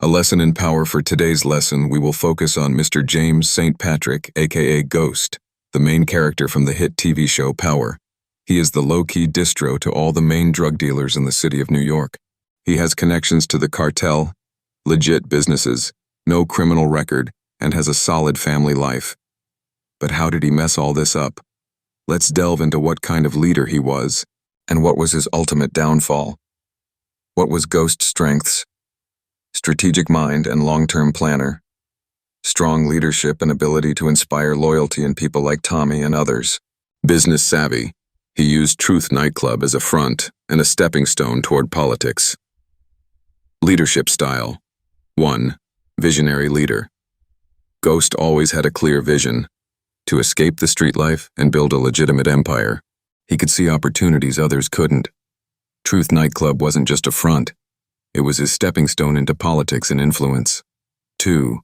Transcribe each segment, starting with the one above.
A lesson in power. For today's lesson, we will focus on Mr. Jame St.Patrick, aka Ghost, the main character from the hit TV show Power. He is the low-key distro to all the main drug dealers in the city of New York. He has connections to the cartel, legit businesses, no criminal record, and has a solid family life. But how did he mess all this up? Let's delve into what kind of leader he was, and what was his ultimate downfall. What was Ghost's strengths? Strategic mind and long-term planner. Strong leadership and ability to inspire loyalty in people like Tommy and others. Business savvy. He used Truth nightclub as a front and a stepping stone toward politics. Leadership style. 1. Visionary leader. Ghost always had a clear vision: to escape the street life and build a legitimate empire. He could see opportunities others couldn't. Truth nightclub wasn't just a front. It was his stepping stone into politics and influence. 2.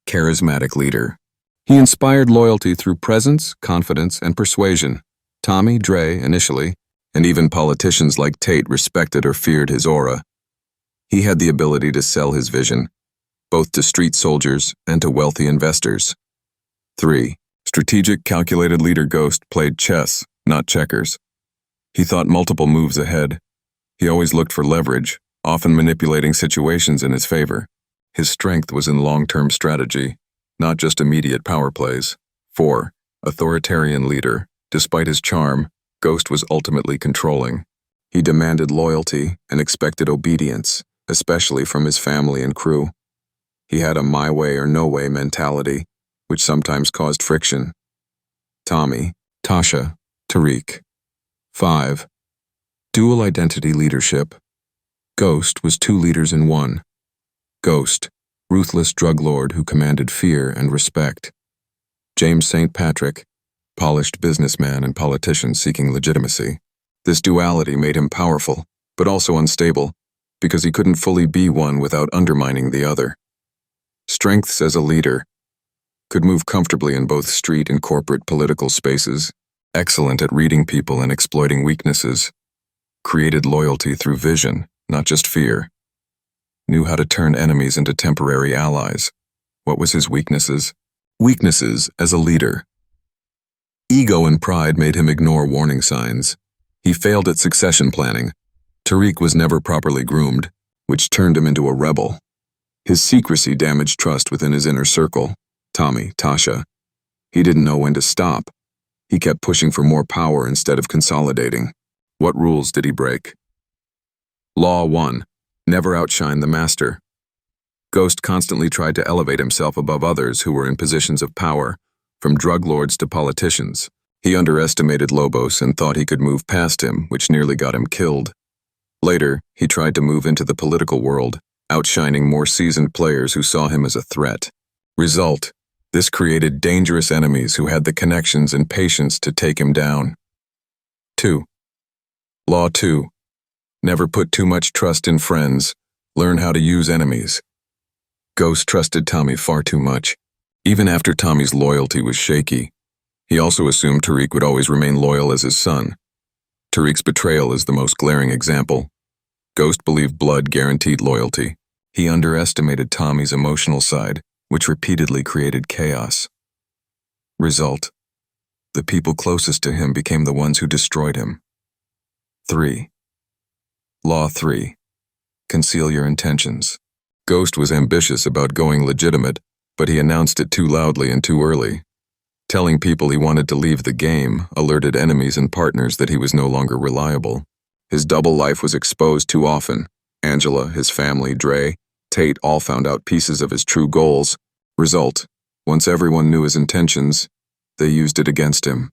Charismatic leader. He inspired loyalty through presence, confidence, and persuasion. Tommy, Dre, initially, and even politicians like Tate respected or feared his aura. He had the ability to sell his vision, both to street soldiers and to wealthy investors. 3. Strategic, calculated leader. Ghost played chess, not checkers. He thought multiple moves ahead. He always looked for leverage, often manipulating situations in his favor. His strength was in long-term strategy, not just immediate power plays. 4. Authoritarian leader. Despite his charm, Ghost was ultimately controlling. He demanded loyalty and expected obedience, especially from his family and crew. He had a my way or no way mentality, which sometimes caused friction. Tommy, Tasha, Tariq. 5. Dual identity leadership. Ghost was two leaders in one. Ghost, ruthless drug lord who commanded fear and respect. Jame St.Patrick, polished businessman and politician seeking legitimacy. This duality made him powerful, but also unstable, because he couldn't fully be one without undermining the other. Strengths as a leader. Could move comfortably in both street and corporate political spaces. Excellent at reading people and exploiting weaknesses. Created loyalty through vision, not just fear. Knew how to turn enemies into temporary allies. What was his weaknesses? Weaknesses as a leader. Ego and pride made him ignore warning signs. He failed at succession planning. Tariq was never properly groomed, which turned him into a rebel. His secrecy damaged trust within his inner circle. Tommy, Tasha. He didn't know when to stop. He kept pushing for more power instead of consolidating. What rules did he break? Law 1. Never outshine the master. Ghost constantly tried to elevate himself above others who were in positions of power, from drug lords to politicians. He underestimated Lobos and thought he could move past him, which nearly got him killed. Later, he tried to move into the political world, outshining more seasoned players who saw him as a threat. Result: this created dangerous enemies who had the connections and patience to take him down. 2. Law 2. Never put too much trust in friends. Learn how to use enemies. Ghost trusted Tommy far too much. Even after Tommy's loyalty was shaky, he also assumed Tariq would always remain loyal as his son. Tariq's betrayal is the most glaring example. Ghost believed blood guaranteed loyalty. He underestimated Tommy's emotional side, which repeatedly created chaos. Result: the people closest to him became the ones who destroyed him. 3. Law 3. Conceal your intentions. Ghost was ambitious about going legitimate, but he announced it too loudly and too early. Telling people he wanted to leave the game alerted enemies and partners that he was no longer reliable. His double life was exposed too often. Angela, his family, Dre, Tate all found out pieces of his true goals. Result: once everyone knew his intentions, they used it against him.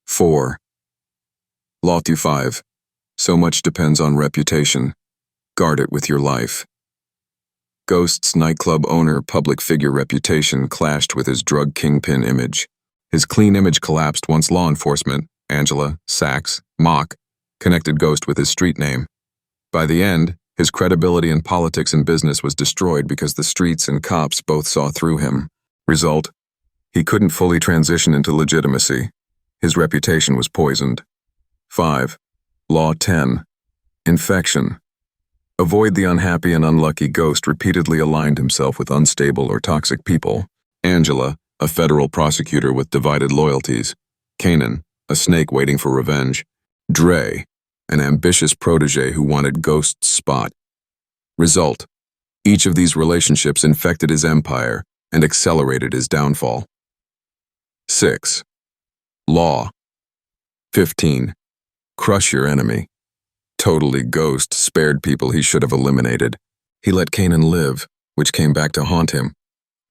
4. Law 5. So much depends on reputation. Guard it with your life. Ghost's nightclub owner public figure reputation clashed with his drug kingpin image. His clean image collapsed once law enforcement, Angela, Sachs, Mock, connected Ghost with his street name. By the end, his credibility in politics and business was destroyed because the streets and cops both saw through him. Result: he couldn't fully transition into legitimacy. His reputation was poisoned. 5. Law 10. Infection. Avoid the unhappy and unlucky Ghost repeatedly aligned himself with unstable or toxic people. Angela, a federal prosecutor with divided loyalties. Kanan, a snake waiting for revenge. Dre, an ambitious protege who wanted Ghost's spot. Result: each of these relationships infected his empire and accelerated his downfall. 6. Law. 15. Crush your enemy. Totally Ghost spared people he should have eliminated. He let Kanan live, which came back to haunt him.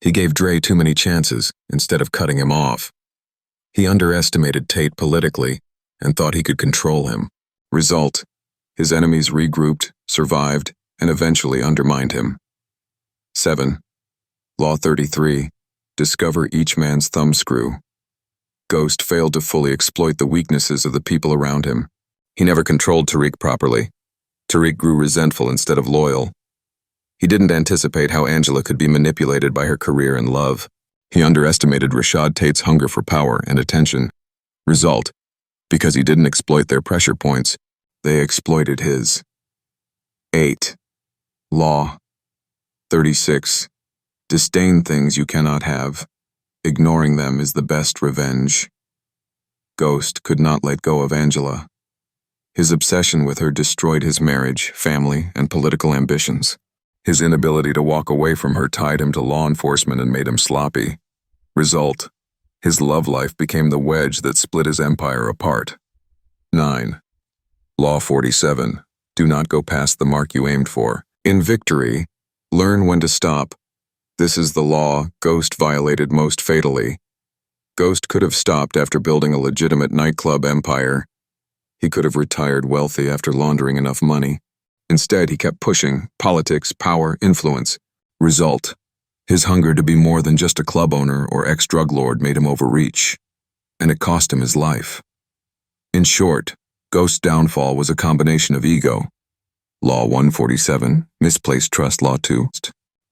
He gave Dre too many chances instead of cutting him off. He underestimated Tate politically and thought he could control him. Result: his enemies regrouped, survived, and eventually undermined him. 7. Law 33. Discover each man's thumbscrew. Ghost failed to fully exploit the weaknesses of the people around him. He never controlled Tariq properly. Tariq grew resentful instead of loyal. He didn't anticipate how Angela could be manipulated by her career and love. He underestimated Rashad Tate's hunger for power and attention. Result: because he didn't exploit their pressure points, they exploited his. 8. Law. 36. Disdain things you cannot have. Ignoring them is the best revenge. Ghost could not let go of Angela. His obsession with her destroyed his marriage, family, and political ambitions. His inability to walk away from her tied him to law enforcement and made him sloppy. Result: his love life became the wedge that split his empire apart. 9. Law 47. Do not go past the mark you aimed for. In victory, learn when to stop. This is the law Ghost violated most fatally. Ghost could have stopped after building a legitimate nightclub empire. He could have retired wealthy after laundering enough money. Instead, he kept pushing politics, power, influence. Result: his hunger to be more than just a club owner or ex-drug lord made him overreach, and it cost him his life. In short, Ghost's downfall was a combination of ego, Law 147, misplaced trust, Law 2,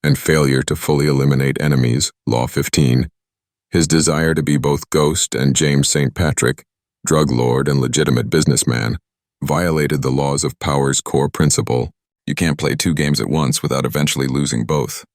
and failure to fully eliminate enemies, Law 15. His desire to be both Ghost and Jame St.Patrick, drug lord and legitimate businessman, violated the laws of power's core principle: you can't play two games at once without eventually losing both.